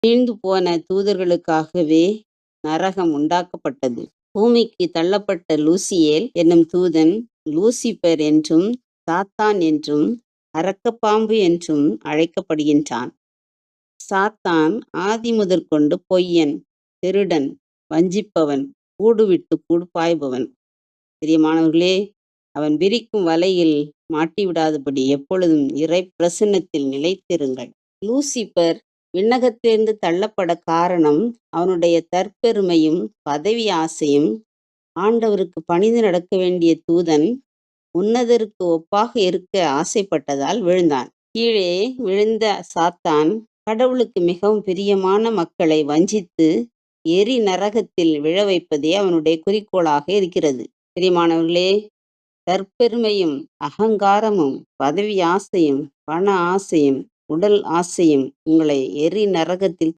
வீழ்ந்து போன தூதர்களுக்காகவே நரகம் உண்டாக்கப்பட்டது. பூமிக்கு தள்ளப்பட்ட லூசியேல் என்னும் தூதன் லூசிபர் என்றும் சாத்தான் என்றும் அரக்கப்பாம்பு என்றும் அழைக்கப்படுகின்றான். சாத்தான் ஆதி முதற்கொண்டு பொய்யன், திருடன், வஞ்சிப்பவன், கூடு விட்டு கூடு பாய்பவன். பிரியமானவர்களே, அவன் விரிக்கும் வலையில் மாட்டிவிடாதபடி எப்பொழுதும் இறை பிரசன்னத்தில் நிலைத்திருங்கள். லூசிபர் விண்ணகத்திலிருந்து தள்ளப்பட காரணம் அவனுடைய தற்பெருமையும் பதவி ஆசையும். ஆண்டவருக்கு பணிந்து நடக்க வேண்டிய தூதன் உன்னதருக்கு ஒப்பாக இருக்க ஆசைப்பட்டதால் விழுந்தான். கீழே விழுந்த சாத்தான் கடவுளுக்கு மிகவும் பிரியமான மக்களை வஞ்சித்து எரி நரகத்தில் விழ வைப்பதே அவனுடைய குறிக்கோளாக இருக்கிறது. பிரியமானவர்களே, தற்பெருமையும் அகங்காரமும் பதவி ஆசையும் பண ஆசையும் உடல் ஆசையும் உங்களை எரி நரகத்தில்